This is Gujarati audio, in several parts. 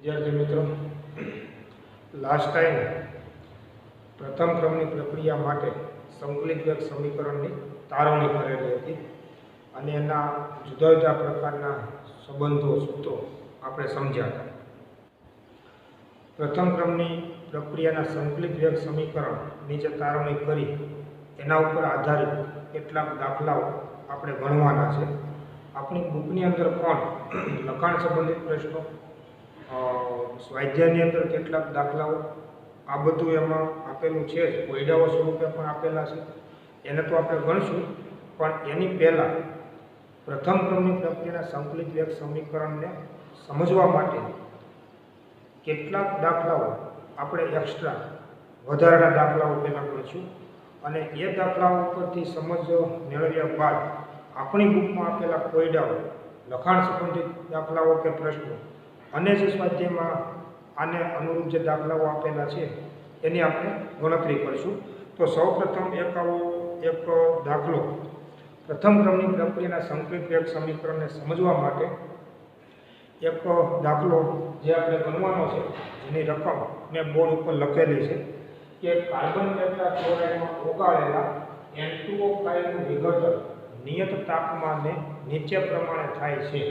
વિદ્યાર્થી મિત્રો, લાસ્ટ ટાઈમ પ્રથમ ક્રમની પ્રક્રિયા માટે સંકલિત વેગ સમીકરણની તારવણી કરેલી હતી અને એના જુદા જુદા પ્રકારના સંબંધો સૂત્રો આપણે સમજ્યા હતા. પ્રથમ ક્રમની પ્રક્રિયાના સંકલિત વેગ સમીકરણ નીચે તારવણી કરી એના ઉપર આધારિત કેટલાક દાખલાઓ આપણે ગણવાના છે. આપણી બુકની અંદર પણ લખાણ સંબંધિત પ્રશ્નો, સ્વાધ્યાયની અંદર કેટલાક દાખલાઓ, આ બધું એમાં આપેલું છે જ. કોયડાઓ સ્વરૂપે પણ આપેલા છે, એને તો આપણે ગણશું. પણ એની પહેલાં પ્રથમ ક્રમની પ્રક્રિયાના સંકલિત વેગ સમીકરણને સમજવા માટે કેટલાક દાખલાઓ આપણે એક્સ્ટ્રા વધારાના દાખલાઓ પહેલાં ગણીશું અને એ દાખલાઓ ઉપરથી સમજ મેળવ્યા બાદ આપણી બુકમાં આપેલા કોયડાઓ, લખાણ સંબંધિત દાખલાઓ કે પ્રશ્નો અને જે સ્વાધ્યાયમાં આને અનુરૂપ જે દાખલાઓ આપેલા છે એની આપણે ગણતરી કરીશું. તો સૌપ્રથમ એક દાખલો પ્રથમ ક્રમની પ્રક્રિયાના સંકલિત વેગ સમીકરણને સમજવા માટે એક દાખલો જે આપણે ગણવાનો છે, જેની રકમ મેં બોર્ડ ઉપર લખેલી છે કે કાર્બન ટેટ્રાક્લોરાઇડમાં ઓગાળેલા N2O5નું વિઘટન નિયત તાપમાને નીચે પ્રમાણે થાય છે.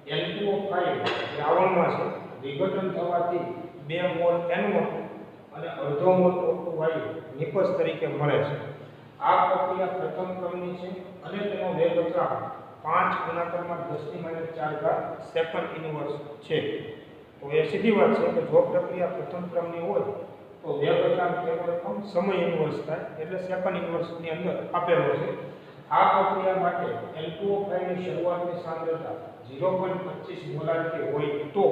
N2O5 દ્રાવણમાં છે, વિઘટન થવાથી 2 મોલ N1 અને અડધો મોલ O2 વાયુ નિપજ તરીકે મળે છે. આ પ્રક્રિયા પ્રથમ ક્રમની છે અને તેનો વેગ અચળાંક 5×10⁻⁴ સેકન્ડ ઇનવર્સ છે. તો એ સીધી વાત છે કે જો પ્રક્રિયા પ્રથમ ક્રમની હોય તો વેગ અચળાંક કેવળ સમય ઇનવર્સ થાય, એટલે સેકન્ડ ઇનવર્સની અંદર આપેલો છે. આ પ્રક્રિયા માટે N2O5 ની શરૂઆતની સાંદ્રતા 0.25 મોલારથી હોય તો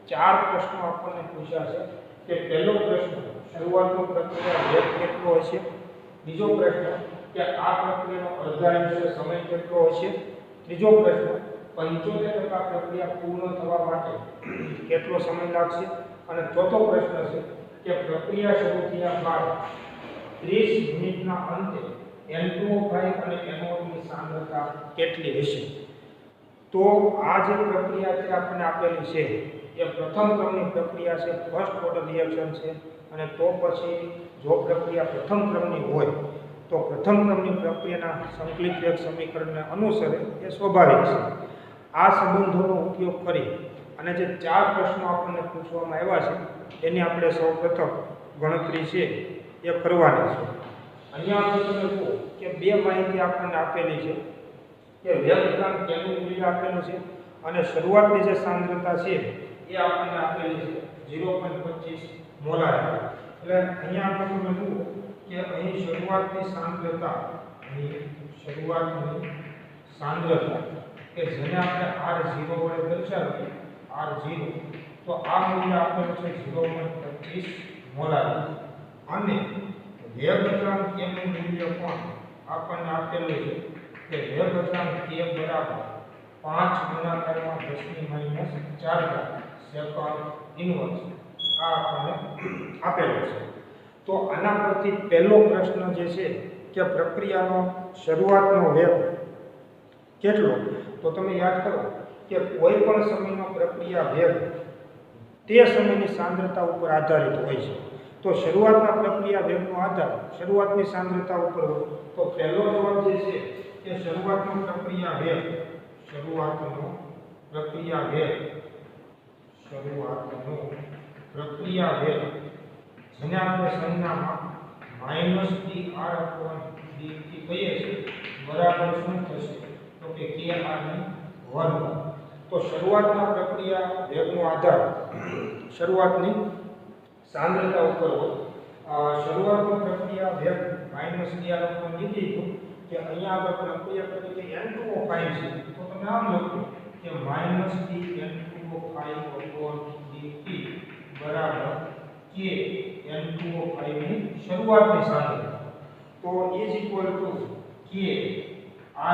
4 પ્રશ્નો આપણને પૂછ્યા છે. કે પહેલો પ્રશ્ન, શરૂઆતનો પ્રક્રિયા વેગ કેટલો હશે? બીજો પ્રશ્ન કે આ પ્રક્રિયાનો અર્ધાંશ સમય કેટલો હશે? ત્રીજો પ્રશ્ન, 75% પ્રક્રિયા પૂર્ણ થવા માટે કેટલો સમય લાગશે? અને ચોથો પ્રશ્ન છે કે પ્રક્રિયા શરૂ થયા બાદ 30 મિનિટના અંતે N2O5 અને NO2 ની સાંદ્રતા કેટલી હશે? તો આ જે પ્રક્રિયા છે આપણને આપેલી છે એ પ્રથમ ક્રમની પ્રક્રિયા છે, ફર્સ્ટ ઓર્ડર રિએક્શન છે. અને તો પછી જો પ્રક્રિયા પ્રથમ ક્રમની હોય તો પ્રથમ ક્રમની પ્રક્રિયાના સંકલિત વેગ સમીકરણને અનુસરે એ સ્વાભાવિક છે. આ સંબંધોનો ઉપયોગ કરી અને જે 4 પ્રશ્નો આપણને પૂછવામાં આવ્યા છે એની આપણે સૌપ્રથમ ગણતરી છે એ કરવાની છે. અહીંયા આપણે તમે જુઓ કે 2 માહિતી આપણને આપેલી છે કે વેગ અચળાંક કેનું મૂલ્ય આપેલું છે અને શરૂઆતની જે સાંદ્રતા છે એ આપણને આપેલી છે 0.25 મોલાર. એટલે અહીંયા આપણે તમે જુઓ કે અહીં શરૂઆતની સાંદ્રતા કે જેને આપણે R0 વડે દર્શાવીએ, R0, તો આ મૂલ્ય આપેલું છે 0.25 મોલાર. અને વેગ અચળાંક કેનું મૂલ્ય પણ આપણને આપેલું છે કે વેગ અચળાંક k બરાબર 5×10⁻⁴ સેકન્ડ ઇનવર્સ. આ આપણને આપેલું છે. તો આના પરથી પહેલો પ્રશ્ન જે છે કે પ્રક્રિયાનો શરૂઆતનો વેગ કેટલો, તો તમે યાદ કરો કે કોઈ પણ સમયનો પ્રક્રિયા વેગ તે સમયની સાંદ્રતા ઉપર આધારિત હોય છે. તો શરૂઆતના પ્રક્રિયા વેગનો આધાર શરૂઆતની સાંદ્રતા ઉપર હોય. તો પહેલો જવાબ જે છે કે શરૂઆતનો પ્રક્રિયા વેગ જેને આપણે સંજ્ઞામાં -dr/dt કહીએ છીએ, બરાબર શું થશે? તો કે kr². તો શરૂઆતના પ્રક્રિયા વેગનો આધાર શરૂઆતની સાંદ્રતા ઉપર હોય. શરૂઆતનો પ્રક્રિયા વેગ -dr/dt તો કે અહીંયા આગળ પ્રક્રિયા તરીકે N2O5 છે, તો તમે આમ લખો કે -dN2O5/dt બરાબર k N2O5 ની શરૂઆતની સાંદ્રતા. તો is equal to k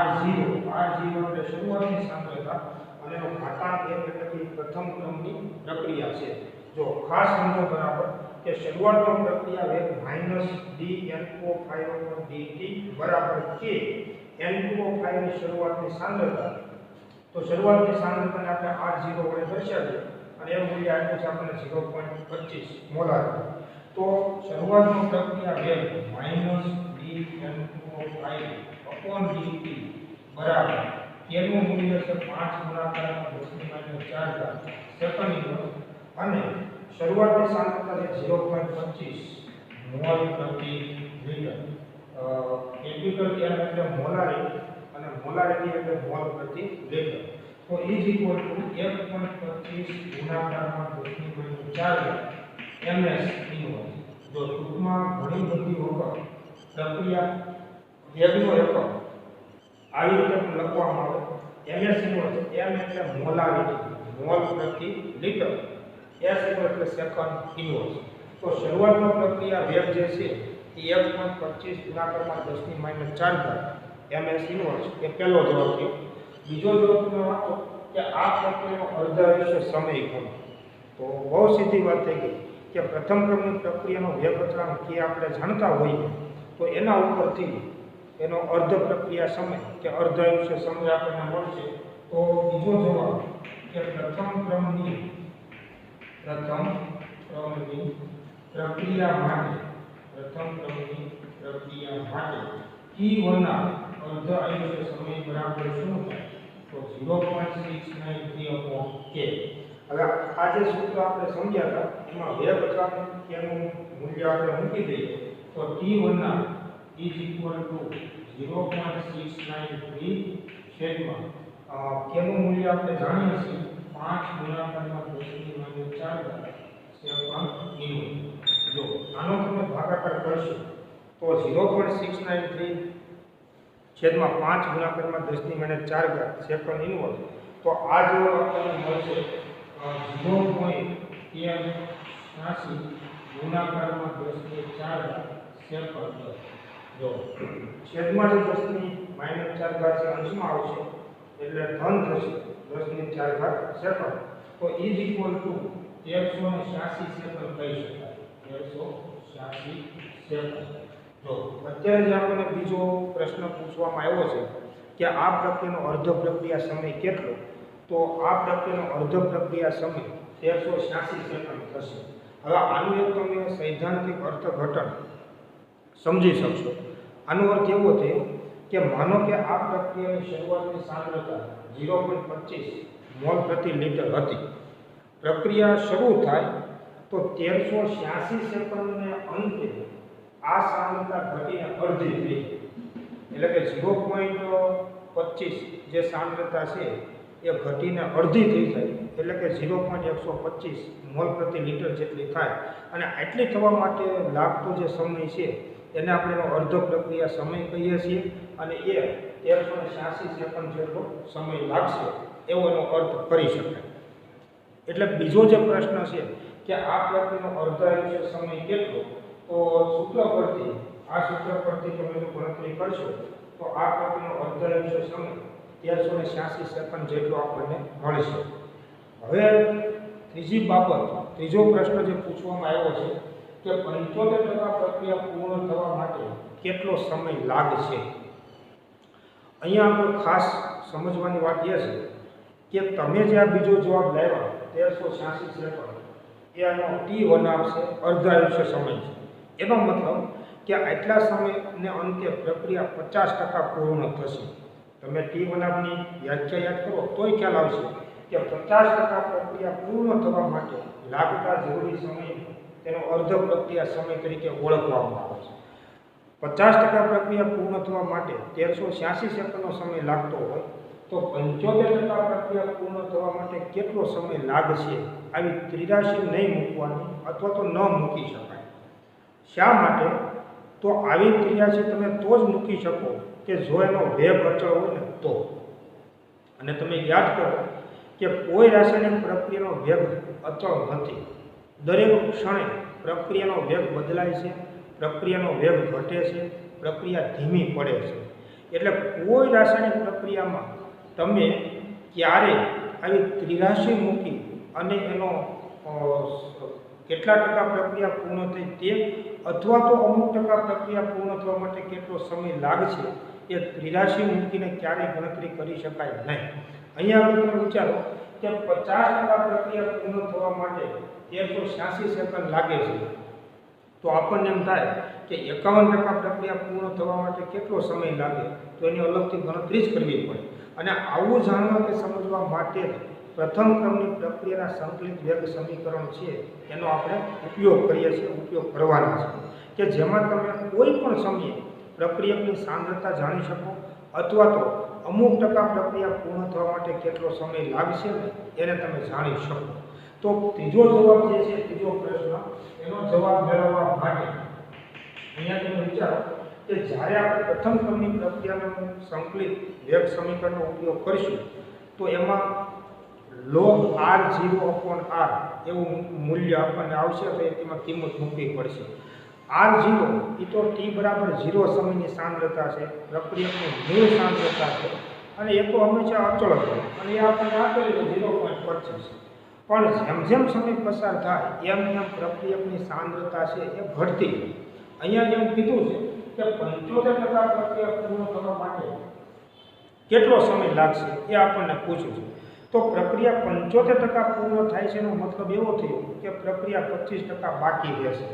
R0 એટલે શરૂઆતની સાંદ્રતા અને એનો ઘાતાંક 1 એટલે કે પ્રથમ ક્રમની પ્રક્રિયા છે. જો ખાસ સમજો બરાબર કે શરૂઆતનો પ્રક્રિયા વેગ -dN2O5/dt બરાબર k N2O5 ની શરૂઆતની સાંદ્રતા. તો શરૂઆતની સાંદ્રતાને આપણે R0 વડે દર્શાવીએ અને એ મૂલ્ય આપ્યું છે આપણને 0.25 મોલાર. તો શરૂઆતનો પ્રક્રિયા વેગ -dN2I/dt બરાબર કેનું મૂલ્ય છે 5 ગુણાકારમાં 10⁻⁴ સેકન્ડ ઇન્વર્સ અને શરૂઆતની સાંદ્રતા છે 0.25 મોલ પ્રતિ લિટર. કેપિટલ N એટલે મોલારિટી અને મોલારિટી એટલે મોલ પ્રતિ લિટર. તો ઇઝ ઇક્વલ ટુ 1.25 ગુણાકારમાં 10⁻⁴ ms ઇન્વર્સ. જો ટૂંકમાં ઘણી બધી વખત પ્રક્રિયા વેગનો એકમ આવી રીતે લખવામાં આવે ms ઇન્વર્સ. m એટલે મોલારિટી મોલ પ્રતિ લિટર, s એટલે સેકન્ડ ઇન્વર્સ. તો શરૂઆતનો પ્રક્રિયા વેગ જે છે એ 1.25 ગુણાકારમાં 10⁻⁴ ms ઇન્વર્સ એ પહેલો જવાબ થયો. બીજો જવાબ તમે વાંચો કે આ પ્રક્રિયાનો અર્ધાયુષ્ય સમય ગણો. તો બહુ સીધી વાત થઈ ગઈ કે પ્રથમ ક્રમની પ્રક્રિયાનો વેગ અચળાંક કે આપણે જાણતા હોઈએ તો એના ઉપરથી એનો અર્ધ પ્રક્રિયા સમય કે અર્ધાયુષ્ય સમય આપણને મળશે. તો બીજો જવાબ કે પ્રથમ ક્રમની પ્રક્રિયા માટે T1 ના અર્ધ આયુષ્ય સમય બરાબર શું થાય? તો 0.693/k. હવે આ જે સૂત્ર આપણે સમજ્યા હતા એમાં વેગ અચળાંક કેનું મૂલ્ય આપણે મૂકી દઈએ તો T1 ના ઇઝ ઇક્વલ ટુ 0.693 છેદમાં કેનું મૂલ્ય આપણે જાણીએ છીએ 5 ગુણાકારમાં 10⁻⁴ સેકન્ડ ઇન્વર્સ. જો આનો તમે ભાગાકાર કરશો તો 0.693 છેદમાં 5 ગુણાકારમાં 10⁻⁴ સેકન્ડ ઇન્વર્સ. તો આ જો આપણને મળશે 0.83 ગુણાકારમાં 10⁻⁴ સેકન્ડ. જો છેદમાં જે 10⁻⁴ છે અંશમાં આવશે એટલે ધન થશે 10⁻⁴ સેકન્ડ. તો ઇઝ ઇક્વલ ટુ 1386 સેકન્ડ કહી શકાય. 1386 સેકન્ડ. જો અત્યારે જે આપણને બીજો પ્રશ્ન પૂછવામાં આવ્યો છે કે આ પ્રક્રિયાનો અર્ધ પ્રક્રિયા સમય કેટલો? તો આ પ્રક્રિયાનો અર્ધ પ્રક્રિયા સમય 1386 સેકન્ડ થશે. હવે આનું એક તમે સૈદ્ધાંતિક અર્થઘટન સમજી શકશો. આનો અર્થ એવો થયો કે માનો કે આ પ્રક્રિયાની શરૂઆતની સાંદ્રતા 0.25 મોલ પ્રતિ લિટર હતી. પ્રક્રિયા શરૂ થાય તો 1386 સેકન્ડને અંતે આ સાંદ્રતા ઘટીને અડધી થઈ. એટલે કે 0.25 જે સાંદ્રતા છે એ ઘટીને અડધી થઈ જાય. એટલે કે 0.125 મોલ પ્રતિ લિટર જેટલી થાય. અને આટલી થવા માટે લાગતો જે સમય છે એને આપણે એનો અર્ધ પ્રક્રિયા સમય કહીએ છીએ અને એ 1386 સેકન્ડ જેટલો સમય લાગશે એવો એનો અર્થ કરી શકાય. એટલે બીજો જે પ્રશ્ન છે કે આ પ્રક્રિયાનો અર્ધાયુષ્ય સમય કેટલો? તો આ સૂત્ર પરથી તમે જો ગણતરી કરશો તો આ પ્રક્રિયાનો અર્ધાયુષ્ય સમય 1386 સેકન્ડ જેટલો આપણને મળશે. હવે ત્રીજી બાબત, ત્રીજો પ્રશ્ન જે પૂછવામાં આવ્યો છે કે 75% પ્રક્રિયા પૂર્ણ થવા માટે કેટલો સમય લાગશે? અહીંયા આપણે ખાસ સમજવાની વાત એ છે કે તમે જે આ બીજો જવાબ લાવ્યા 1386 સેકન્ડ એનો T1 આપશે અર્ધાયુષ્ય સમય છે. એનો મતલબ કે આટલા સમયને અંતે પ્રક્રિયા 50% પૂર્ણ થશે. તમે T1 ની વ્યાખ્યા યાદ કરો તોય ખ્યાલ આવશે કે 50% પ્રક્રિયા પૂર્ણ થવા માટે લાગતા જરૂરી સમય તેનો અર્ધ પ્રક્રિયા સમય તરીકે ઓળખવામાં આવે છે. 50% પ્રક્રિયા પૂર્ણ થવા માટે 1386 સેકન્ડનો સમય લાગતો હોય તો 75% પ્રક્રિયા પૂર્ણ થવા માટે કેટલો સમય લાગશે આવી ત્રિરાશી નહીં મૂકવાની અથવા તો ન મૂકી શકાય. શા માટે? તો આવી ત્રિરાશી તમે તો જ મૂકી શકો કે જો એનો વેગ અચળ હોય ને તો. અને તમે યાદ કરો કે કોઈ રાસાયણિક પ્રક્રિયાનો વેગ અચળ નથી. દરેક ક્ષણે પ્રક્રિયાનો વેગ બદલાય છે, પ્રક્રિયાનો વેગ ઘટે છે, પ્રક્રિયા ધીમી પડે છે. એટલે કોઈ રાસાયણિક પ્રક્રિયામાં તમે ક્યારે આવી ત્રિરાશી મૂકી અને એનો કેટલા ટકા પ્રક્રિયા પૂર્ણ થઈ તે અથવા તો અમુક ટકા પ્રક્રિયા પૂર્ણ થવા માટે કેટલો સમય લાગશે એ ત્રિરાશી મૂકીને ક્યારેય ગણતરી કરી શકાય નહીં. અહીંયા આગળ તમે વિચારો કે 50% પ્રક્રિયા પૂર્ણ થવા માટે 1386 સેકન્ડ લાગે છે, તો આપણને એમ થાય કે 51% પ્રક્રિયા પૂર્ણ થવા માટે કેટલો સમય લાગે, તો એની અલગથી ગણતરી જ કરવી પડે. અને આવું જાણવા કે સમજવા માટે પ્રથમ ક્રમની પ્રક્રિયાના સંકલિત વેગ સમીકરણ છે એનો આપણે ઉપયોગ કરીએ છીએ, ઉપયોગ કરવાના છે, કે જેમાં તમે કોઈ પણ સમયે પ્રક્રિયકની સાંદ્રતા જાણી શકો અથવા તો અમુક ટકા પ્રક્રિયા પૂર્ણ થવા માટે કેટલો સમય લાગશે ને એને તમે જાણી શકો. તો ત્રીજો જવાબ જે છે, ત્રીજો પ્રશ્ન, એનો જવાબ મેળવવા માટે અહીંયા તમે વિચારો કે જ્યારે આપણે પ્રથમ ક્રમની પ્રક્રિયાનું સંકલિત વેગ સમીકરણનો ઉપયોગ કરીશું તો એમાં log r0/r એવું મૂલ્ય આપણને આવશે, તો એમાં કિંમત મૂકવી પડશે. r0 એ તો t બરાબર 0 સમયની સાંદ્રતા છે, પ્રક્રિયકની મૂળ સાંદ્રતા છે, અને એ તો હંમેશા અચળ છે, અને એ આપણને આપેલું છે 0.25. પણ જેમ જેમ સમય પસાર થાય એમ એમ પ્રક્રિયકની સાંદ્રતા છે એ ઘટતી. અહીંયા જેમ કીધું છે કે 75% પ્રક્રિયા પૂર્ણ કરવા માટે કેટલો સમય લાગશે એ આપણને પૂછ્યું છે. તો પ્રક્રિયા 75% પૂર્ણ થાય છે એનો મતલબ એવો થયો કે પ્રક્રિયા 25% બાકી રહેશે.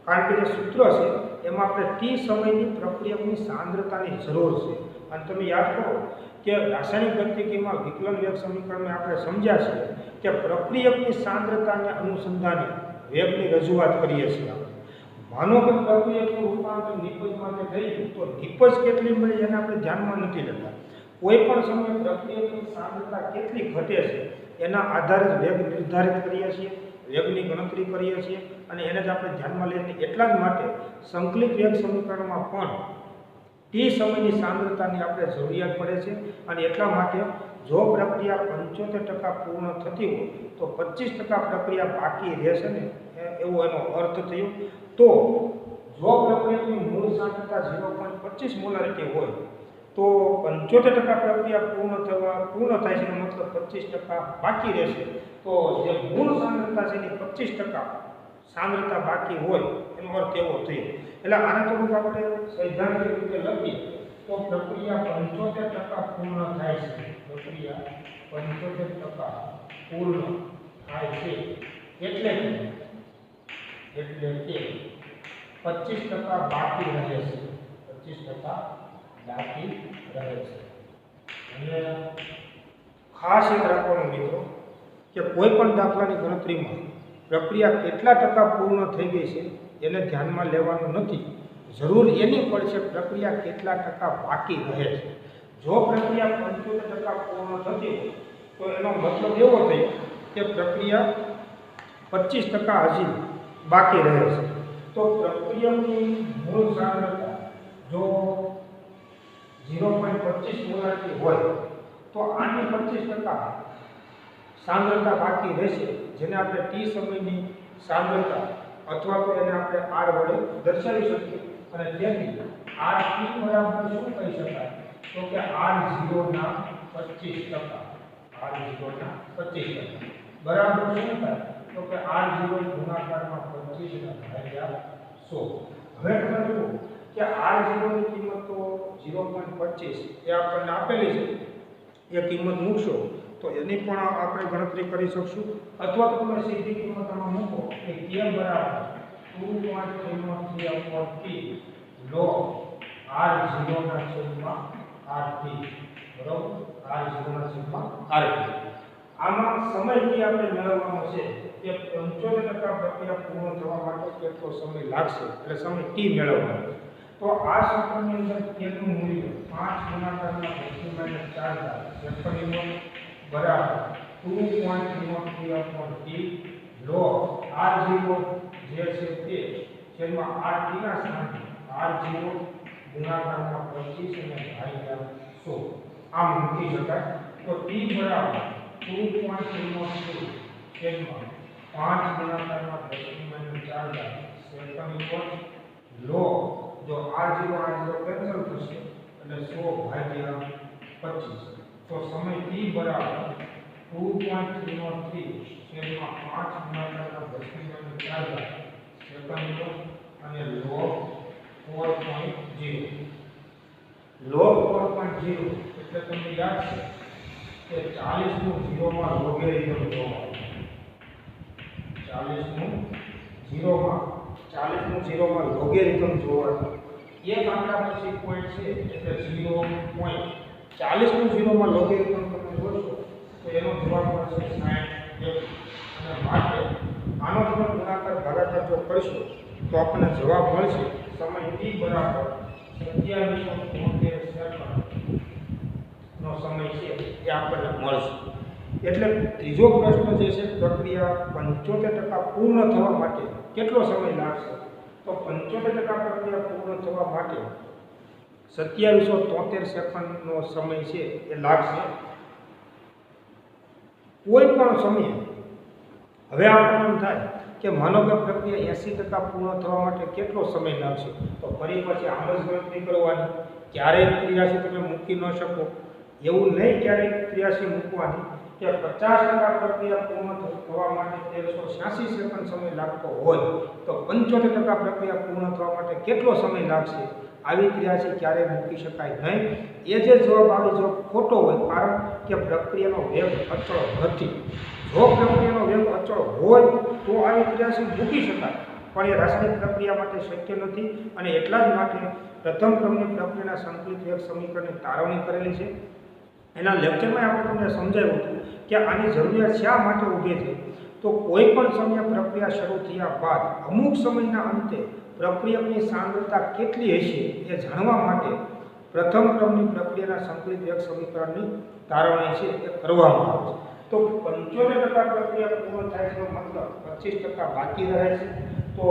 કારણ કે જે સૂત્ર છે એમાં આપણે t સમયની પ્રક્રિયકની સાંદ્રતાની જરૂર છે. અને તમે યાદ કરો કે રાસાયણિક ગતિકીમાં વિકલન વેગ સમીકરણમાં આપણે સમજ્યા છે કે પ્રક્રિયકની સાંદ્રતાને અનુસંધાને વેગની રજૂઆત કરીએ છીએ. માનો કે પ્રક્રિયકનું રૂપાંતર નિપજમાં થઈ ગયું તો નિપજ કેટલી મળી એને આપણે ધ્યાનમાં નથી લેતા. કોઈ પણ સમયે પ્રક્રિયકની સાંદ્રતા કેટલી ઘટે છે એના આધારે જ વેગ નિર્ધારિત કરીએ છીએ, વેગની ગણતરી કરીએ છીએ, અને એને જ આપણે ધ્યાનમાં લઈએ. એટલા જ માટે સંકલિત વેગ સમીકરણમાં પણ t સમયની સાંદ્રતાની આપણે જરૂરિયાત પડે છે. અને એટલા માટે જો પ્રક્રિયા 75% પૂર્ણ થતી હોય તો 25% પ્રક્રિયા બાકી રહેશે ને, એવો એનો અર્થ થયો. તો જો પ્રક્રિયાની મૂળ સાંદ્રતા 0.25 મોલારિટી હોય તો 75% પ્રક્રિયા પૂર્ણ થાય છે, એનો મતલબ 25% બાકી રહેશે. તો જે મૂળ સાંદ્રતા છે એની 25% સાંદ્રતા બાકી હોય એનો અર્થ એવો થયો. એટલે આને થોડુંક આપણે સૈદ્ધાંતિક રીતે લખીએ તો પ્રક્રિયા 75% પૂર્ણ થાય છે, પ્રક્રિયા 75% પૂર્ણ થાય છે એટલે કે 25% બાકી રહે છે, 25% બાકી રહે છે. અને ખાસ યાદ રાખવાનું મિત્રો કે કોઈ પણ દાખલાની ગણતરીમાં પ્રક્રિયા કેટલા ટકા પૂર્ણ થઈ ગઈ છે એને ધ્યાનમાં લેવાનું નથી. જરૂર એની પડશે પ્રક્રિયા કેટલા ટકા બાકી રહે છે. જો પ્રક્રિયા 75% પૂર્ણ થતી હોય તો એનો મતલબ એવો થયો કે પ્રક્રિયા 25% હજી બાકી રહે છે. તો પ્રક્રિયાની મૂળ સાંદ્રતા જો 0.25 મોલારિટી હોય તો આની 25% સાંદ્રતા બાકી રહેશે, જેને આપણે t સમયની સાંદ્રતા અથવા તો એને આપણે r વડે દર્શાવી શકીએ. અને તેથી rt બરાબર શું કહી શકાય તો કે r0 ના 25%, r0 ના 25% બરાબર શું થાય તો કે r0 ગુણાકારમાં 25 ભાગ્યા 100. હવે તમે જુઓ કે r0 ની કિંમત તો 0.25 એ આપણને આપેલી છે, એ કિંમત મૂકશો તો એની પણ આપણે ગણતરી કરી શકશું. અથવા તો તમે સીધી કિંમત આમાં મૂકો કે k બરાબર 2.303/t log r0 ના છેદમાં rt, બરાબર, r0 ના છેદમાં rt. આમાં સમય t આપણે મેળવવાનો છે કે 75% પ્રક્રિયા પૂર્ણ થવા માટે કેટલો સમય લાગશે, એટલે સમય t મેળવવાનો. તો આ સૂત્રની અંદર k નું મૂલ્ય 5 બરાબર 2.303/t log r0 જે છે તે છેદમાં rt ના સ્થાને r0 ગુણાકારમાં 25 અને ભાગ્યા 100 આમ મૂકી શકાય. તો t બરાબર 2.303 છેદમાં 5 ગુણાકારમાં 10⁻⁴ સેકન્ડ log જો r0 કેન્સલ થશે એટલે 100 ભાગ્યા 25. તો સમય t બરાબર 2.303 છેદમાં 5 ગુણાકારના 10⁻⁴ સેકન્ડ અને log 4.0. log 4.0 એટલે તમને યાદ છે કે કે 40નું 0માં લોગેરિધમ જોવા. 40નું 0માં લોગેરિધમ જોવા. એક આંકડા પછી પોઈન્ટ છે એટલે 0.40નું 0માં લોગેરિધમ તમે જોશો તો એનો જવાબ મળશે 60. અને માટે આનો તમે ગુણાકાર ભાગાકાર જો કરશો તો આપણને જવાબ મળશે સમય t બરાબર 2773 સેકન્ડનો સમય છે એ આપણને મળશે. એટલે ત્રીજો પ્રશ્ન જે છે પ્રક્રિયા 75% પૂર્ણ થવા માટે કેટલો સમય લાગશે? તો 75% પ્રક્રિયા પૂર્ણ થવા માટે 2773 સેકન્ડનો સમય છે એ લાગશે. કોઈ પણ સમયે હવે આપણને એમ થાય કે માનો કે પ્રક્રિયા 80% પૂર્ણ થવા માટે કેટલો સમય લાગશે? તો ફરી પછી આમ જ ગણતરી કરવાની. ક્યારેય 83 તમે મૂકી ન શકો એવું નહીં, ક્યારેય 83 મૂકવાની કે 50% પ્રક્રિયા પૂર્ણ થવા માટે 1386 સેકન્ડ સમય લાગતો હોય તો 75% પ્રક્રિયા પૂર્ણ થવા માટે કેટલો સમય લાગશે? આવી 83 ક્યારેય મૂકી શકાય નહીં. એ જે જવાબ આવે જો ખોટો હોય, કારણ કે પ્રક્રિયાનો વેગ અચળ નથી. જો પ્રક્રિયાનો વેગ અચળ હોય તો આવી 83 મૂકી શકાય, પણ એ રાસાયણિક પ્રક્રિયા માટે શક્ય નથી. અને એટલા જ માટે પ્રથમ ક્રમની પ્રક્રિયાના સંકલિત વેગ સમીકરણની તારવણી કરેલી છે. એના લેક્ચરમાં આપણે તમને સમજાવ્યું હતું કે આની જરૂરિયાત શા માટે ઊભી થઈ. તો કોઈ પણ સમયે પ્રક્રિયા શરૂ થયા બાદ અમુક સમયના અંતે પ્રક્રિયકની સાંદ્રતા કેટલી હશે એ જાણવા માટે પ્રથમ ક્રમની પ્રક્રિયાના સંકલિત વેગ સમીકરણની તારવણી છે એ કરવામાં આવે છે. તો 75% પ્રક્રિયા પૂર્ણ થાય છે મતલબ 25% બાકી રહે છે. તો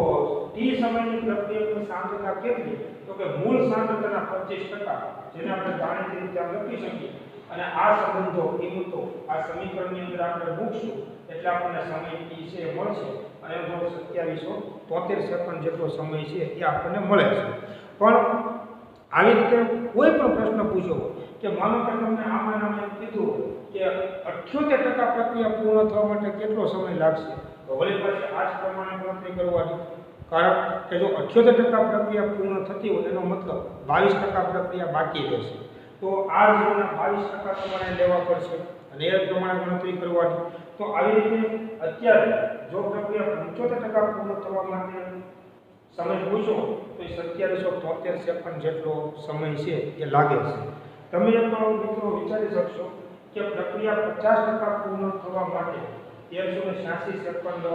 t સમયની પ્રક્રિયાની સાંદ્રતા કેટલી? તો કે મૂળ સાંદ્રતાના 25%, જેને આપણે ગાણિતિક રીતે લખી શકીએ. અને આ સંબંધો કિંમતો આ સમીકરણની અંદર આપણે મૂકશું એટલે આપણને સમય t છે મળશે. અને જો 2773 સેકન્ડ જેટલો સમય છે એ આપણને મળે છે. પણ આવી રીતે કોઈ પણ પ્રશ્ન પૂછો કે માનો કે તમને આમાં એમ કીધું કે 78% પ્રક્રિયા પૂર્ણ થવા માટે કેટલો સમય લાગશે, તો વળી પાછી આ જ પ્રમાણે ગણતરી કરવાની. કારણ કે જો 78% પ્રક્રિયા પૂર્ણ થતી હોય એનો મતલબ 22% પ્રક્રિયા બાકી રહેશે. તો આ જેના 22% તમારે લેવા પડશે અને એ પ્રમાણે ગણતરી કરવાની. તો આવી રીતે અત્યારે જો પ્રક્રિયા 75% પૂર્ણ થવા માટે સમય પૂછો તો 2773 સેકન્ડ જેટલો સમય છે એ લાગે છે. તમે એક મિત્રો વિચારી શકશો કે પ્રક્રિયા 50% પૂર્ણ થવા માટે 1386 સેકન્ડ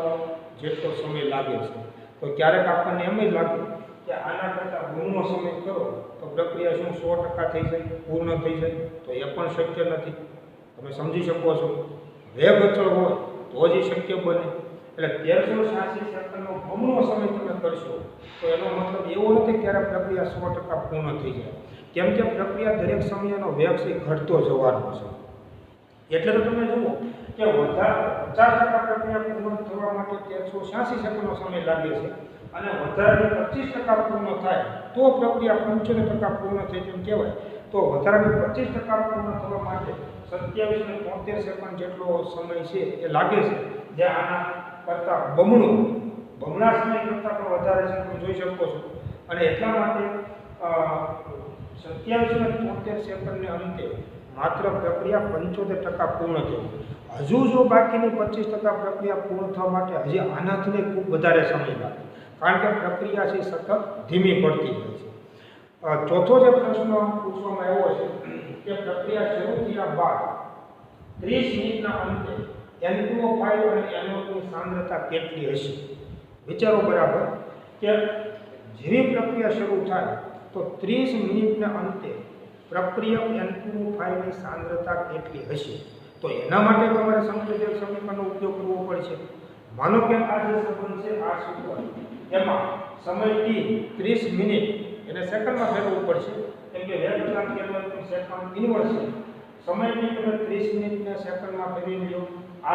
જેટલો સમય લાગે છે. તો ક્યારેક આપણને એમ જ લાગે કે આના કરતાં બમણો સમય કરો તો પ્રક્રિયા શું 100% થઈ જાય, પૂર્ણ થઈ જાય? તો એ પણ શક્ય નથી. તમે સમજી શકો છો, વેગ અચળ હોય તો જ શક્ય બને. એટલે 1386 સેકન્ડનો બમણો સમય તમે કરશો તો એનો મતલબ એવો નથી કે ત્યારે પ્રક્રિયા 100% પૂર્ણ થઈ જાય. કેમ કે પ્રક્રિયા દરેક સમયનો વેગ છે ઘટતો જવાનો છે. એટલે તો તમે જુઓ કે વધારે 50% પ્રક્રિયા પૂર્ણ થવા માટે 1386 સેકન્ડનો સમય લાગે છે અને વધારાની 25% પૂર્ણ થાય તો પ્રક્રિયા 75% પૂર્ણ થઈ તેમ કહેવાય. તો વધારાની 25% પૂર્ણ થવા માટે 2773 સેકન્ડ જેટલો સમય છે એ લાગે છે, જે આના કરતાં બમણા સમય કરતાં પણ વધારે છે, તમે જોઈ શકો છો. અને એટલા માટે 2773 સેકન્ડને અંતે માત્ર પ્રક્રિયા 75% પૂર્ણ થઈ. હજુ જો બાકીની 25% પ્રક્રિયા પૂર્ણ થવા માટે હજી આનાથી ખૂબ વધારે સમય લાગે, કારણ કે પ્રક્રિયા છે સતત ધીમી પડતી જાય છે. ચોથો જે પ્રશ્ન પૂછવામાં આવ્યો છે કે પ્રક્રિયા શરૂ થયા બાદ 30 મિનિટના અંતે N2O5 અને NO2ની સાંદ્રતા કેટલી હશે? વિચારો બરાબર કે જેવી પ્રક્રિયા શરૂ થાય તો 30 મિનિટના અંતે પ્રક્રિયક N2O5ની સાંદ્રતા કેટલી હશે? તો એના માટે તમારે સંકલિત સમીકરણનો ઉપયોગ કરવો પડશે. માનો કે આ જે સંબંધ છે આ સૂત્ર, એમાં સમય t 30 મિનિટ એને સેકન્ડમાં ફેરવવું પડશે. કેમ કે વેગ અચળાંક કેલ્વિન સેકન્ડ ઇન્વર્સ છે. સમય t તમે 30 મિનિટને સેકન્ડમાં ફેરવી લો.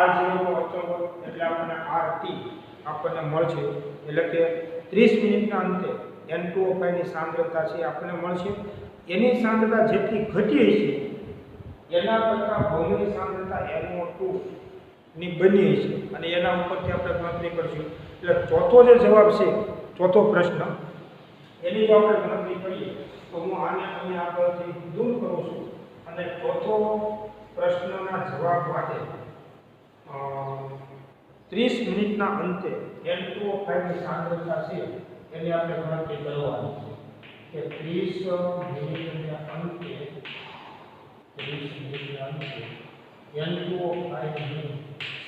r0 નો અચળ વર્ગ એટલે આપણને rt આપણને મળશે. એટલે કે 30 મિનિટના અંતે N2O5 ની સાંદ્રતા છે આપણને મળશે. એની સાંદ્રતા જેટલી ઘટી હશે એના કરતાં બમણી સાંદ્રતા NO2 ની બની હશે અને એના ઉપરથી આપણે ગણતરી કરીશું. એટલે ચોથો જે જવાબ છે, ચોથો પ્રશ્ન, એની જો આપણે ગણતરી કરીએ તો હું આને અહીં આગળથી દૂર કરું છું અને ચોથો પ્રશ્નના જવાબ માટે 30 મિનિટના અંતે N2O5 ની સાંદ્રતા છે એની આપણે ગણતરી કરવાની છે કે 30 મિનિટના અંતે N2O5 ની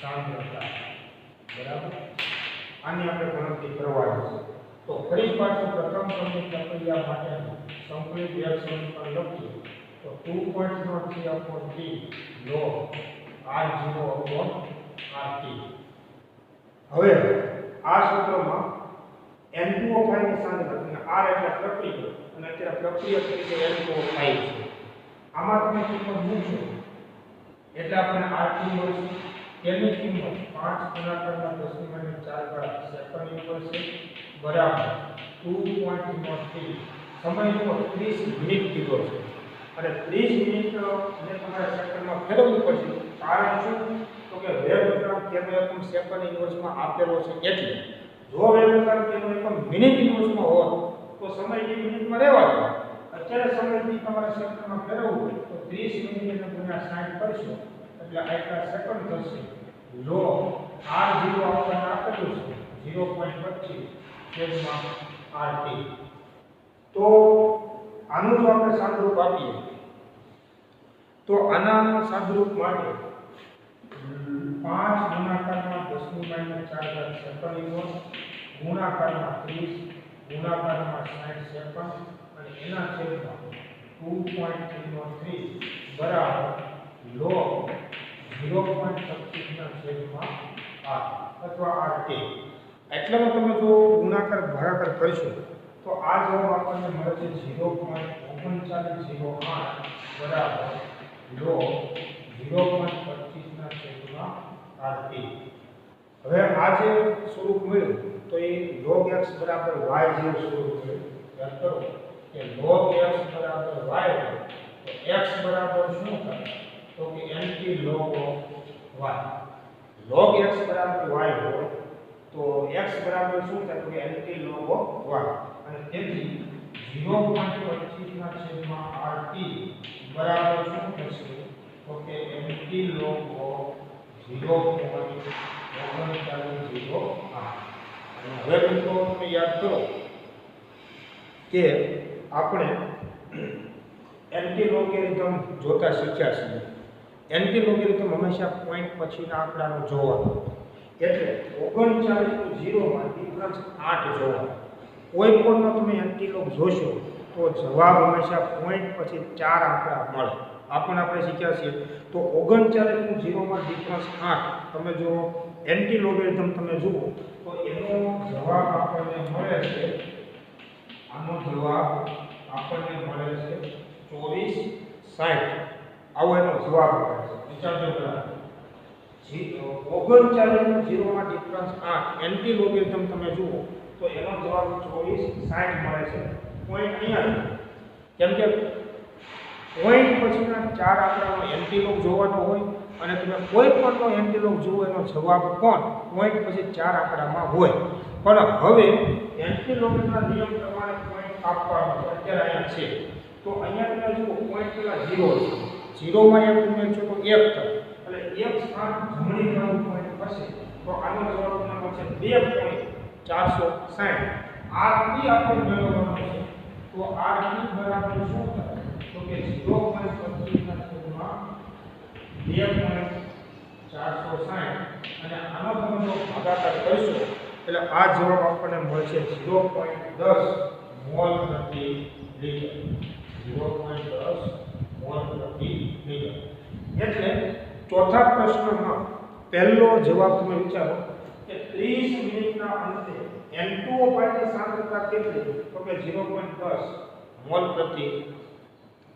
સાંદ્રતા બરાબર આની આપણે ગણતરી કરવાની છે તો ફરી પાછું પ્રથમ ક્રમની પ્રક્રિયા માટે સંકલિત વ્યાસ સમીકરણ લખીએ તો 2.03/3 log R0/RT હવે આ સૂત્રમાં N2O5 ની સાંદ્રતા અને R એટલે પ્રક્રિયા અને અત્યારે પ્રક્રિયા તરીકે N2O5 છે આમાં તમે કિંમત મૂકશો એટલે આપણને RT મળશે તેની કિંમત 5 ગુણાકારના 10 ની ઘાત 4 ગણા સેકન્ડ મળશે બરાબર 2.03 સમય તો 30 મિનિટ કીધો છે અને 30 મિનિટ ને તમારે સેકન્ડમાં ફેરવવું પડશે કારણ શું તો કે વેગવક્રાંક કેનો એકમ સેકન્ડ ઇન્વર્સમાં આપેલો છે એટલે જો વેગવક્રાંક કેનો એકમ મિનિટ ઇન્વર્સમાં હોત તો સમય ડી મિનિટમાં રહેવાનો અત્યારે સમય ડી તમારે સેકન્ડમાં ફેરવવું હોય તો 30 મિનિટ ને ગુણ્યા 60 કરશો એટલે આટલા સેકન્ડ થશે લો R0 આપણને આપેલું છે 0.25 છેદમાં RT તો આનું જો આપણે સાદુરૂપ આપીએ તો આના સાદુરૂપ માટે 5 ગુણાકારમાં 10 ની ઘાત 4 સેકન્ડ ઇન્વર્સ ગુણાકારમાં 30 ગુણાકારમાં 60 સેકન્ડ અને એના છેદમાં 2.03 બરાબર log 0.25 ના છેદમાં R અથવા RT એટલામાં તમે જો ગુણાકાર ભાગાકાર કરશો તો આ જવાબ આપણને મળે છે 0.3908 બરાબર log 0.25 ના છેદમાં RT હવે આ જે સ્વરૂપ મળ્યું તો એ log x બરાબર y જેવું સ્વરૂપ છે યાદ કરો કે log x બરાબર y હોય તો x બરાબર શું થાય તો કે nt log y log x બરાબર y હોય તો x બરાબર શું થાય તો કે nt log y અને તેથી 0.25 ના છેદમાં RT બરાબર શું થશે તો કે nt log 0.3908 અને હવે મિત્રો તમે યાદ કરો કે આપણે એન્ટી લોગેરિધમ જોતા શીખ્યા છીએ એન્ટી લોગેરિધમ હંમેશા પોઈન્ટ પછીના આંકડાનો જોવાનો એટલે 39 0 માં ડિફરન્સ 8 જોવાનો કોઈ પણ તમે એન્ટી લોગ જોશો તો જવાબ હંમેશા પોઈન્ટ પછી 4 આંકડા મળે આપણે શીખ્યા છીએ તો 39 0 માં ડિફરન્સ 8 તમે જો એન્ટી લોગેરિધમ તમે જુઓ તો એનો જવાબ આપણને મળે છે આનો જવાબ આપણને મળે છે 2460 આવો એનો જવાબ મળે છે વિચારજો બરાબર 39 0 માં ડિફરન્સ 8 એન્ટી લોગેરિધમ તમે જુઓ તો એનો જવાબ 2460 મળે છે પોઈન્ટ અહીંયા કેમ કે પોઈન્ટ પછીના 4 આંકડાનો એન્ટી લોગ જોવાનો હોય અને તમે કોઈ પણનો એન્ટી લોગ જુઓ એનો જવાબ પણ પોઈન્ટ પછી 4 આંકડામાં હોય પણ હવે એન્ટી લોગના નિયમ પ્રમાણે પોઈન્ટ આપવાનો અત્યારે અહીંયા છે તો અહીંયા તમે જુઓ પોઈન્ટ પેલા 0 છે 0 માં એક ઉમેરશો તો 1 થાય એટલે 1 સ્થાન જમણી તરફ પોઈન્ટ હશે તો આનો જવાબ મળશે 2.460 RT આપણે મેળવવાનો છે તો RT બરાબર શું થાય તો કે 0.25 ના છેદમાં 2.460 અને આનો તમે જો ભાગાકાર કરશો એટલે આ જવાબ આપણને મળશે 0.10 મોલ પ્રતિ લિટર 0.10 મોલ પ્રતિ લિટર એટલે ચોથા પ્રશ્નમાં પહેલો જવાબ તમે વિચારો કે 30 મિનિટના અંતે N2O5 ની સાંદ્રતા કેટલી તો કે 0.10 મોલ પ્રતિ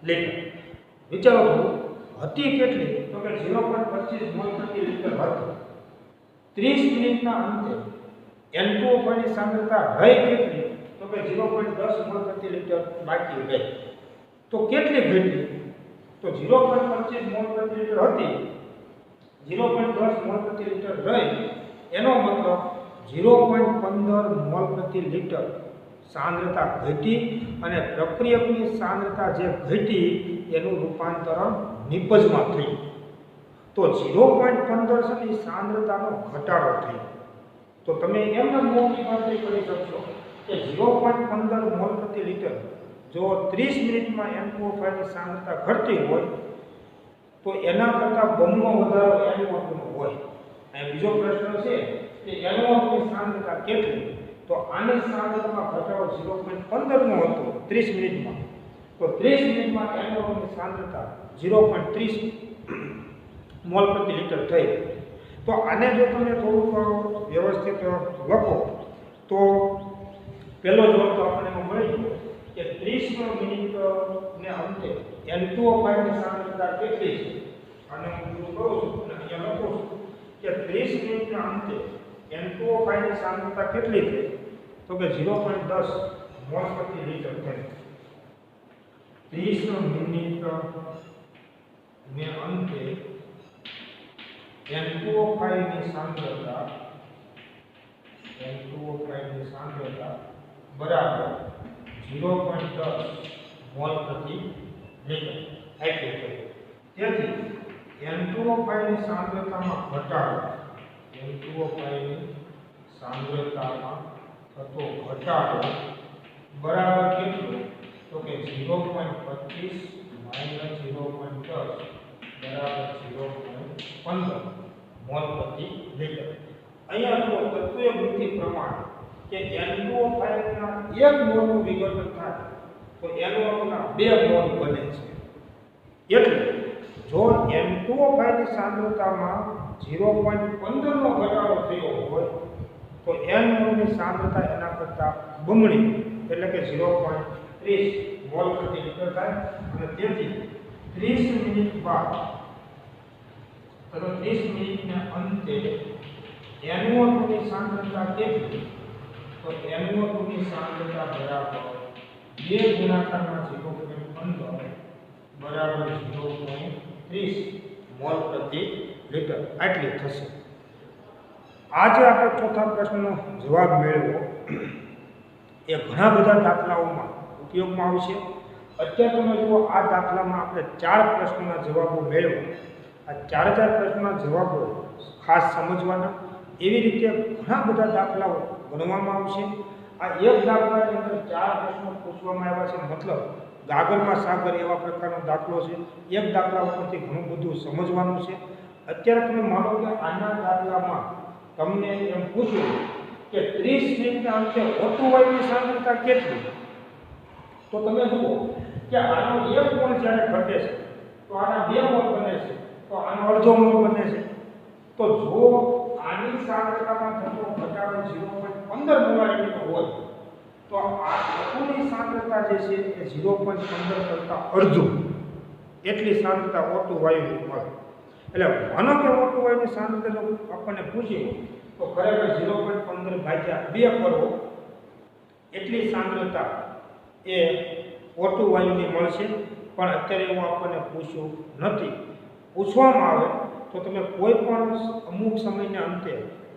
લિટર વિચારો હતી કેટલી તો કે 0.25 મોલ પ્રતિ લિટર હતી 30 મિનિટના અંતે N2O5 ની સાંદ્રતા રહી કેટલી તો કે 0.10 મોલ પ્રતિ લિટર બાકી રહી તો કેટલી ઘટી તો 0.25 મોલ પ્રતિ લિટર હતી 0.10 મોલ પ્રતિ લિટર રહી એનો મતલબ 0.15 મોલ પ્રતિ લિટર સાંદ્રતા ઘટી અને પ્રક્રિયકની સાંદ્રતા જે ઘટી એનું રૂપાંતરણ નિપજમાં થયું તો 0.15 છે ને એ સાંદ્રતાનો ઘટાડો થયો. તો તમે એમ જ મોટી ગણતરી કરી શકશો કે 0.15 મોલ પ્રતિ લિટર જો 30 મિનિટમાં N2O5 ની સાંદ્રતા ઘટતી હોય તો એના કરતાં બમણો વધારો NO2 નો હોય. અને બીજો પ્રશ્ન છે કે NO2 ની સાંદ્રતા કેટલી? તો આની સાંદ્રતામાં ઘટાડો 0.15 નો હતો 30 મિનિટમાં. તો 30 મિનિટમાં NO2 ની સાંદ્રતા 0.30 મોલ પ્રતિ લિટર થઈ. તો આને જો તમે થોડુંક વ્યવસ્થિત લખો તો પહેલો જવાબ તો આપણને મળી ગયો કે 30 મિનિટને અંતે N2O5 ની સાંદ્રતા કેટલી છે. અને હું શું કરું છું અને અહીંયા લખું છું કે 30 મિનિટના અંતે N2O5 ની સાંદ્રતા કેટલી છે? તો કે 0.10 મોલ પ્રતિ લિટર થઈ. 30 મિનિટને અંતે N2O5 ની સાંદ્રતા બરાબર 0.10 મોલ પ્રતિ લિટર એટલી થઈ. તેથી N2O5 ની સાંદ્રતામાં ઘટાડો થતો ઘટાડો બરાબર કેટલું? તો કે 0.25 - 0.10 બરાબર 0.15 મોલ પ્રતિ લિટર. અહીંયા જો તત્વીય વૃદ્ધિ પ્રમાણ કે N2O5 ના 1 મોલનું વિઘટન થાય તો NO2 ના 2 મોલ બને છે. એટલે જો N2O5 ની સાંદ્રતામાં 0.15 નો ઘટાડો થયો હોય તો NO2 ની સાંદ્રતા એના કરતાં બમણી એટલે કે 0.30 મોલ પ્રતિ લિટર થાય. અને તેથી 30 મિનિટ બાદ 30 મિનિટના અંતે NO2 ની સાંદ્રતા કેટલી? તો NO2 ની સાંદ્રતા બરાબર 2 ગુણાકારમાં 0.15 બરાબર 0.30 મોલ પ્રતિ લિટર આટલી થશે. આજે આપણે ચોથા પ્રશ્નનો જવાબ મેળવ્યો એ ઘણા બધા દાખલાઓમાં ઉપયોગમાં આવશે. અત્યારે તમે જુઓ આ દાખલામાં આપણે 4 પ્રશ્નોના જવાબો મેળવ્યા. આ 4 પ્રશ્નોના જવાબો ખાસ સમજવાના. એવી રીતે ઘણા બધા દાખલાઓ ગણવામાં આવશે. આ એક દાખલાની અંદર 4 પ્રશ્નો પૂછવામાં આવ્યા છે. મતલબ ગાગરમાં સાગર એવા પ્રકારનો દાખલો છે. એક દાખલા ઉપરથી ઘણું બધું સમજવાનું છે. અત્યારે તમે માનો કે આના દાખલામાં તમને એમ પૂછ્યું કે 30 મિનિટના અંતે O2 ની સાંદ્રતા કેટલી? તો તમે જુઓ કે આનો 1 મોલ જ્યારે ઘટે છે તો આના 2 મોલ બને છે, તો આનો અડધો મોલ બને છે. તો જો આની સાંદ્રતામાં થતો ઘટાડો 0.15 મોલારિટીનો હોય તો આ O2 ની સાંદ્રતા જે છે એ 0.15 કરતાં અડધું એટલી સાંદ્રતા O2 વાયુની મળે. એટલે માનો કે O2 વાયુની સાંદ્રતા જો આપણને પૂછીએ તો ખરેખર 0.15/2 કરો એટલી સાંદ્રતા એ O2 વાયુની મળશે. પણ અત્યારે એવું આપણને પૂછ્યું નથી. પૂછવામાં આવે તો તમે કોઈ પણ અમુક સમયના અંતે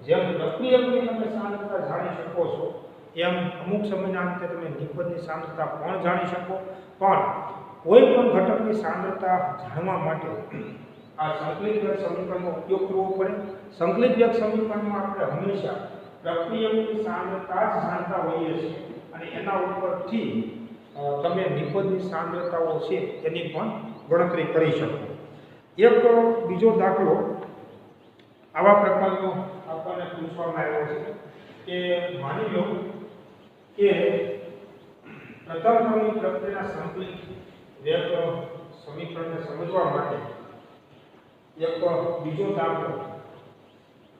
જેમ પ્રક્રિયકની તમે સાંદ્રતા જાણી શકો છો એમ અમુક સમયના અંતે તમે નિપજની સાંદ્રતા પણ જાણી શકો. પણ કોઈ પણ ઘટકની સાંદ્રતા જાણવા માટે આ સંકલિત વેગ સમીકરણનો ઉપયોગ કરવો પડે. સંકલિત વેગ સમીકરણમાં આપણે હંમેશા પ્રક્રિયકની સાંદ્રતા જ જાણતા હોઈએ છીએ અને એના ઉપરથી તમે નિપજની સાંદ્રતાઓ છે એની પણ ગણતરી કરી શકો. એક બીજો દાખલો આવા પ્રકારનો આપણને પૂછવામાં આવ્યો છે કે માની લો કે પ્રથમ ક્રમની પ્રક્રિયાના સંકલિત વેગ સમીકરણને સમજવા માટે એક બીજો દાખલો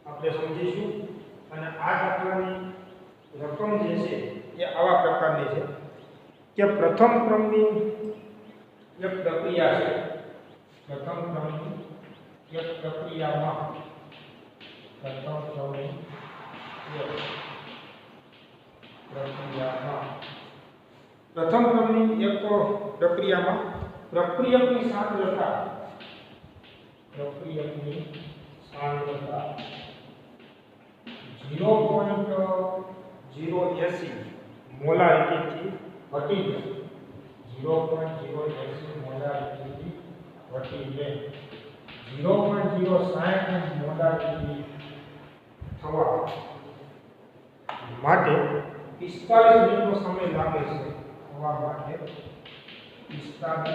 આપણે સમજીશું. અને આ દાખલાની રકમ જે છે એ આવા પ્રકારની છે કે પ્રથમ ક્રમની એક પ્રક્રિયા છે. પ્રથમ ક્રમની એક પ્રક્રિયામાં પ્રથમ ક્રમની એક પ્રક્રિયામાં પ્રક્રિયકની સાંદ્રતા 0.080 મોલારિટીથી ઘટી જાય. 0.080 મોલારિટીથી ઘટી જાય 0.060 મોલારિટી થવા માટે 45 મિનિટનો સમય લાગે છે થવા માટે 45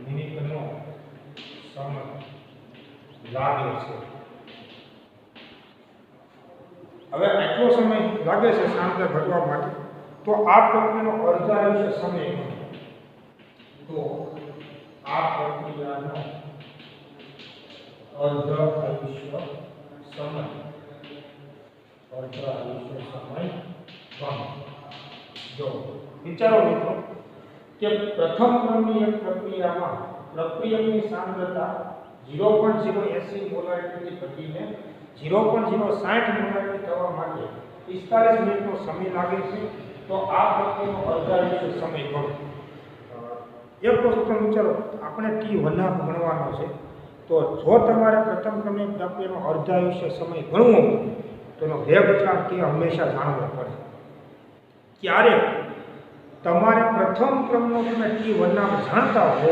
મિનિટનો સમય લાગે છે. હવે આટલો સમય લાગે છે સાંદ્રતા ઘટવા માટે, તો આ પ્રક્રિયાનો અર્ધ આયુષ્ય સમય ગણો. તો આ પ્રક્રિયાનો અર્ધ આયુષ્ય સમય ગણો. જો વિચારો મિત્રો કે પ્રથમ ક્રમની એક પ્રક્રિયામાં પ્રક્રિયકની સાંદ્રતા 0.080 મોલારિટીથી ઘટીને 0.060 મોલારિટી થવા માટે 45 મિનિટનો સમય લાગે છે. તો આ પ્રક્રિયાનો અર્ધ આયુષ્ય સમય ગણો. એક વસ્તુ તમે વિચારો, આપણે T1 ગણવાનો છે. તો જો તમારે પ્રથમ ક્રમની પ્રક્રિયાનો અર્ધ આયુષ્ય સમય ગણવો હોય તો એનો વેગ અચળાંક કે હંમેશા જાણવો પડે. ક્યારે તમારે પ્રથમ ક્રમનો તમે T1 જાણતા હો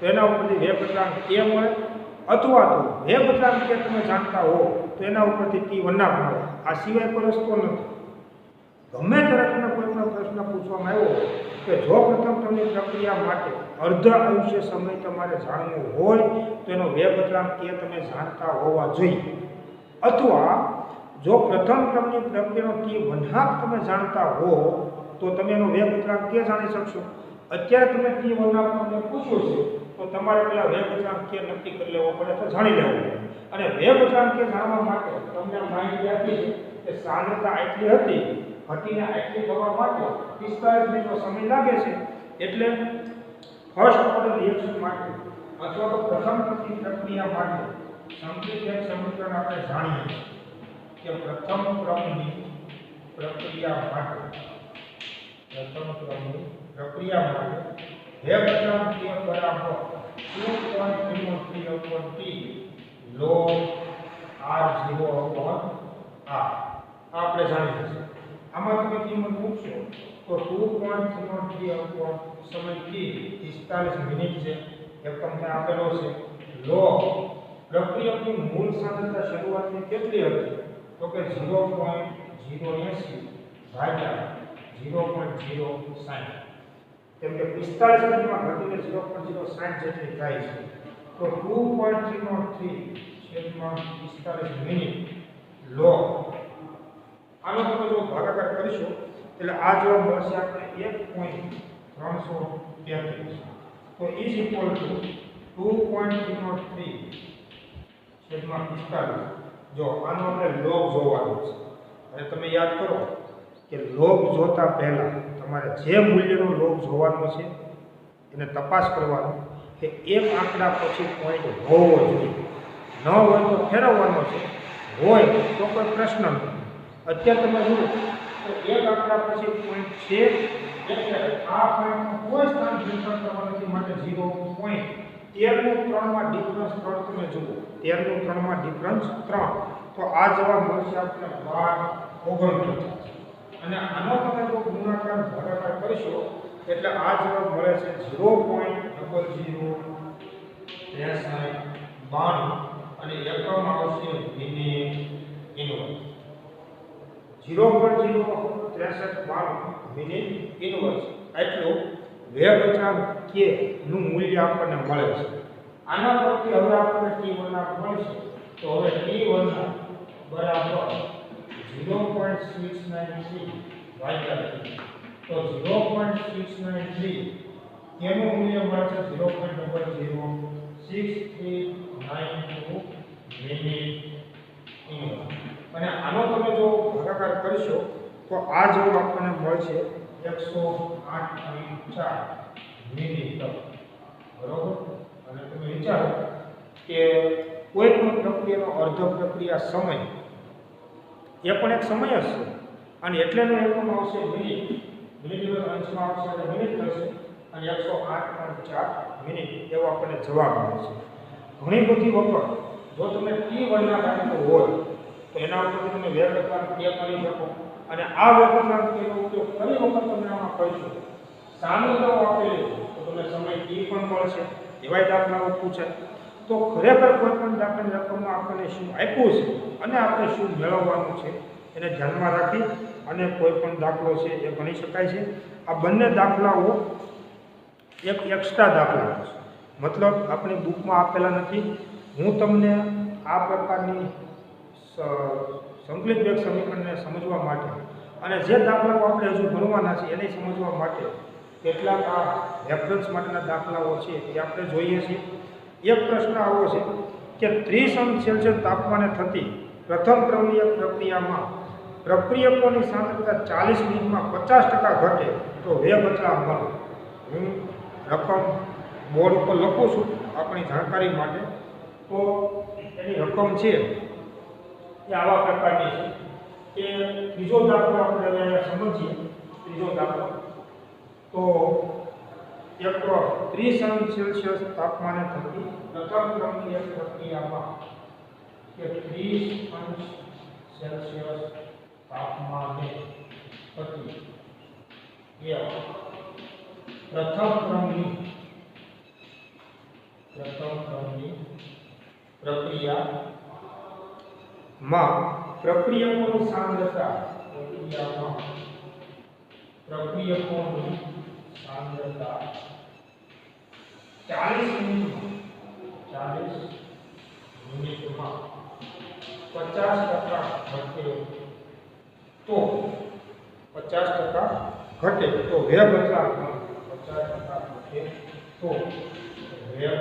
તો એના ઉપરથી વેગ અચળાંક કે મળે, અથવા તો વેગ અચળાંક કે તમે જાણતા હો તો એના ઉપરથી T1 મળે. આ સિવાય કોઈ રસ્તો નથી. ગમે ત્યારે તમને કોઈ પણ પ્રશ્ન પૂછવામાં આવ્યો કે જો પ્રથમ ક્રમની પ્રક્રિયા માટે અર્ધ આયુષ્ય સમય તમારે જાણવો હોય તો એનો વેગ અચળાંક કે તમે જાણતા હોવા જોઈએ, અથવા જો પ્રથમ ક્રમની પ્રક્રિયાનો T1 તમે જાણતા હો તો તમે એનો વેગ અચળાંક કે જાણી શકશો. અત્યારે તમે T1 તમને પૂછ્યું છે તો તમારે પેલા વેગ અચળાંક કે નક્કી કરી લેવો પડે, તો જાણી લેવો પડે. અને વેગ અચળાંક કે જાણવા માટે તમને માહિતી આપી છે કે સાંદ્રતા આટલી હતી ઘટીને આટલી થવા માટે 45 મિનિટનો સમય લાગે છે. એટલે ફર્સ્ટ ઓર્ડર રિએક્શન માટે અથવા તો પ્રથમ ક્રમની પ્રક્રિયા માટે સંકેત સમીકરણ આપણે જાણીએ છીએ કે પ્રથમ ક્રમની પ્રક્રિયા માટે વેગ અચળાંક કે બરાબર 2.03/T log r0/r આપણે જાણી શકીએ. આમાં તમે કિંમત મૂકશો તો 2.03 સમય t 45 મિનિટ છે. એકમ ત્યાં આપેલો છે. log પ્રક્રિયકની મૂળ સાંદ્રતા શરૂઆતની કેટલી હતી તો કે 0.080 ભાગ્યા 0.060, કેમ કે 45 મિનિટમાં ઘટીને 0.060 જેટલી થાય છે. તો 2.303 છેદમાં 45 મિનિટ log આનો તમે જો ભાગાકાર કરીશું એટલે આ જવાબ મળશે આપણે 1.333. તો ઇઝ ઇક્વલ ટુ 2.303 છેદમાં 45. જો આનો આપણે લોગ જોવાનો છે અને તમે યાદ કરો કે લોગ જોતા પહેલા તમારે જે મૂલ્યનો લોગ જોવાનો છે એને તપાસ કરવાનો કે એક આંકડા પછી પોઈન્ટ હોવો જોઈએ. ન હોય તો ફેરવવાનો છે, હોય તો કોઈ પ્રશ્ન નથી. અત્યારે તમે જુઓ તો એક આંકડા પછી પોઈન્ટ છે એટલે આ પોઈન્ટનો કોઈ સ્થાન ફેરફાર કરવાનો નથી, માટે 0.13 માં ડિફરન્સ 3 તમે જુઓ 13 માં ડિફરન્સ 3. તો આ જવાબ મળશે આપણે 12.49. અને આનો તમે જો ગુણાકાર ભાગાકાર કરીશો એટલે આ જવાબ મળે છે 0.006392 અને એકમ આવશે મિનિટ ઇન્વર્સ. 0.06392 મિનિટ ઇન્વર્સ એટલું વેગ અચળાંક કે નું મૂલ્ય આપણને મળે છે. આના પરથી હવે આપણને T1 મળશે. તો હવે T1 બરાબર 0.693 ભાગ્યા તો 0.693 તેનું મૂલ્ય મળે છે 0.006392 મિનિટ ઇન્વર્સ. અને આનો તમે જો ભાગાકાર કરશો તો આ જવાબ આપણને મળશે 108.4 મિનિટ. બરોબર. અને તમે વિચારો કે કોઈ પણ પ્રક્રિયાનો અર્ધ પ્રક્રિયા સમય એ પણ એક સમય જ છે અને એટલેનો એકમ આવશે મિનિટ. મિનિટ અંશમાં આવશે એટલે મિનિટ થશે અને 108.4 મિનિટ એવો આપણને જવાબ મળે છે. ઘણી બધી વખત જો તમે T1 જાણતો હોય તો એના ઉપરથી તમે વેગ અચળાંક કે કરી શકો અને આ વેગ અચળાંક કેનો ઉપયોગ ઘણી વખત તમે આમાં કરશો. સાંદ્રતાઓ આપેલી તો તમને સમય T પણ મળશે. એવાય દાખલાઓ પૂછાય. તો ખરેખર કોઈ પણ દાખલાની રકમમાં આપણને શું આપ્યું છે અને આપણે શું મેળવવાનું છે એને ધ્યાનમાં રાખી અને કોઈ પણ દાખલો છે એ ગણી શકાય છે. આ બંને દાખલાઓ એક એક્સ્ટ્રા દાખલા છે, મતલબ આપણી બુકમાં આપેલા નથી. હું તમને આ પ્રકારની સંકલિત વેગ સમીકરણને સમજવા માટે અને જે દાખલાઓ આપણે હજુ ભણવાના છે એને સમજવા માટે કેટલાક આ રેફરન્સ માટેના દાખલાઓ છે એ આપણે જોઈએ છીએ. એક પ્રશ્ન આવો છે કે 30 અંશ સેલ્સિયસ તાપમાને થતી પ્રથમ ક્રમની પ્રક્રિયામાં પ્રક્રિયકોની સાંદ્રતા 40 મિનિટમાં 50% ઘટે તો વેગ અચળાંક મળે. હું રકમ બોર્ડ ઉપર લખું છું આપણી જાણકારી માટે. તો એની રકમ છે એ આવા પ્રકારની છે કે ત્રીજો દાખલો આપણે હવે સમજીએ. ત્રીજો દાખલો તો એક 30 અંશ સેલ્સિયસ તાપમાને થતી પ્રથમ ક્રમની એક પ્રક્રિયામાં કે 30 અંશ સેલ્સિયસ તાપમાને થતી પ્રથમ ક્રમની પ્રક્રિયામાં પ્રક્રિયકોની સાંદ્રતા 40 મિનિટમાં 50% ઘટે તો 50% ઘટે તો વેગ અચળાંક 50% ઘટે તો વેગ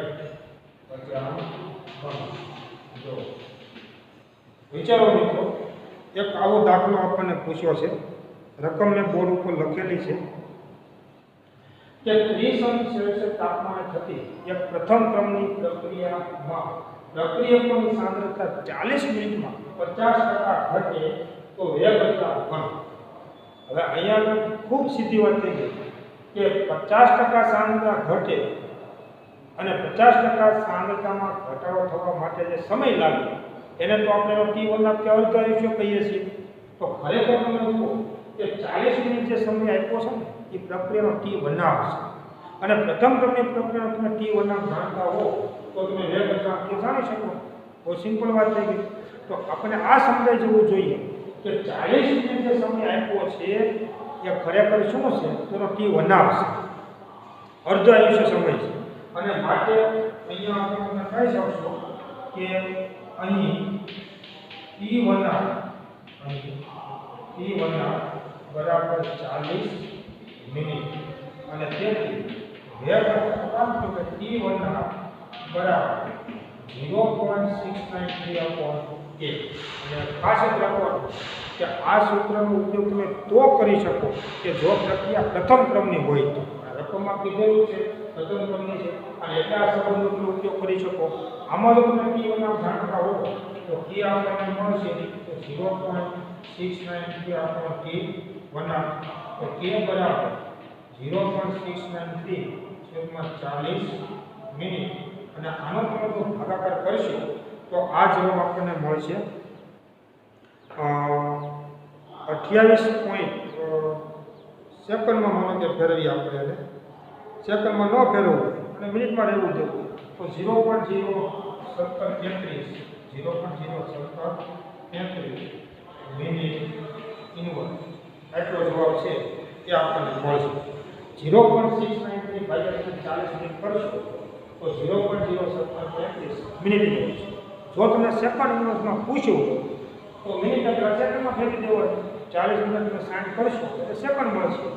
અચળાંક. જો વિચારો મિત્રો, એક આવો દાખલો આપણને પૂછ્યો છે, રકમ મેં બોર્ડ ઉપર લખેલી છે કે 30 અંશ સેલ્સિયસ તાપમાને થતી એક પ્રથમ ક્રમની પ્રક્રિયામાં પ્રક્રિયકોની સાંદ્રતા 40 મિનિટમાં 50% ઘટે તો વેગ અચળાંક ગણો. હવે અહીંયા ખૂબ સીધી વાત થઈ ગઈ કે 50% સાંદ્રતા ઘટે અને 50% સાંદ્રતામાં ઘટાડો થવા માટે જે સમય લાગે એને તો આપણે T1 કે અર્ધ આયુષ્ય કહીએ છીએ. તો ખરેખર તમે જુઓ કે 40 મિનિટ જે સમય આપ્યો છે ને એ પ્રક્રિયાનો T1 આવશે અને પ્રથમ ક્રમની પ્રક્રિયાનો તમે T1 જાણતા હો તો તમે વેગ અચળાંક જાણી શકો. બહુ સિમ્પલ વાત થઈ ગઈ. તો આપણે આ સમજાઈ જવું જોઈએ કે 40 મિનિટ જે સમય આપ્યો છે એ ખરેખર શું છે, તેનો T1 આવશે, અર્ધ આયુષ્ય સમય છે. અને માટે અહીંયા આપણે કહી શકશો કે અહીં T1 બરાબર 40 મિનિટ અને તેથી વેગ અચળાંક T1 બરાબર 0.693/8. અને ખાસ યાદ રાખવાનું કે આ સૂત્રનો ઉપયોગ તમે તો કરી શકો કે જો પ્રક્રિયા પ્રથમ ક્રમની હોય તો. રકમમાં કીધેલું છે પ્રથમ ક્રમની છે અને એટલા સંબંધોનો ઉપયોગ કરી શકો. આમાં જો તમે T1 જાણતા હો તો K આપણને મળશે તો 0.693 આપણો T1 તો K બરાબર 0.693/40 મિનિટ અને આનો તમે જો ભાગાકાર કરશો તો આ જવાબ આપણને મળશે 28 સેકન્ડમાં. માનો કે ફેરવી આપણે એને સેકન્ડમાં ન ફેરવવું અને મિનિટમાં રહેવું દેવું તો 0.01733 મિનિટ ઇનવર્સ એટલો જવાબ છે એ આપણને મળશે. 0.693 ભાગ્યા 40 મિનિટ કરશો તો 0.01733 મિનિટ ઇનવર્સ. જો તમને સેકન્ડ ઇનવર્સમાં પૂછ્યું તો મિનિટ અથવા સેકન્ડમાં ફેરવી દેવો હોય 40 મિનિટ તમે 60 કરશો તો સેકન્ડ મળશે.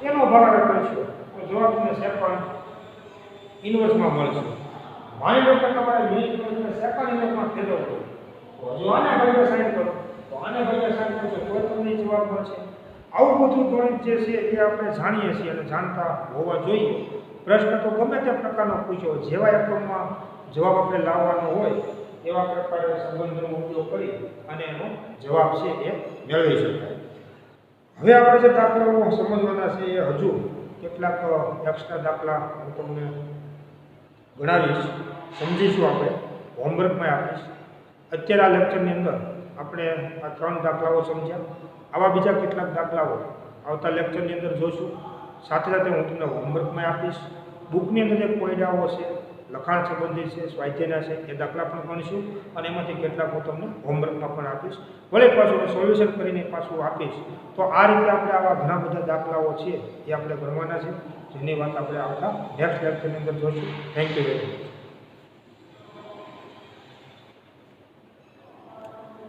એનો ભાગાકાર કરશો તો જવાબ તમને સેકન્ડ ઇનવર્સમાં મળશે. માની લો કે તમારે મિનિટ તમે સેકન્ડ ઇનવર્સમાં ફેરવો તો જો આને ભાગ્યા 60 કરો તો આને ભાગ્યા 60 કરશો તો તમને જવાબ મળશે. આવું બધું ગણિત જે છે એ આપણે જાણીએ છીએ અને જાણતા હોવા જોઈએ. પ્રશ્ન તો ગમે તે પ્રકારનો પૂછ્યો હોય, જેવા એકમમાં જવાબ આપણે લાવવાનો હોય એવા પ્રકારે સંબંધનો ઉપયોગ કરી અને એનો જવાબ છે એ મેળવી શકાય. હવે આપણે જે દાખલાઓ સમજવાના છે એ હજુ કેટલાક એક્સ્ટ્રા દાખલા હું તમને ગણાવીશ, સમજીશું, આપણે હોમવર્કમાં આપીશ. અત્યારે આ લેક્ચરની અંદર આપણે આ 3 દાખલાઓ સમજ્યા. આવા બીજા કેટલાક દાખલાઓ આવતા લેક્ચરની અંદર જોઈશું. સાથે સાથે હું તમને હોમવર્કમાં આપીશ. બુકની અંદર જે કોયડાઓ છે લખાણ સંબંધિત છે, સ્વાધ્યાયના છે, એ દાખલા પણ ગણીશું અને એમાંથી કેટલાક હું તમને હોમવર્કમાં પણ આપીશ. વળી પાછું સોલ્યુશન કરીને પાછું આપીશ. તો આ રીતે આપણે આવા ઘણા બધા દાખલાઓ છે એ આપણે ગણવાના છે, જેની વાત આપણે આવતા નેક્સ્ટ લેક્ચરની અંદર જોઈશું. Thank you very much.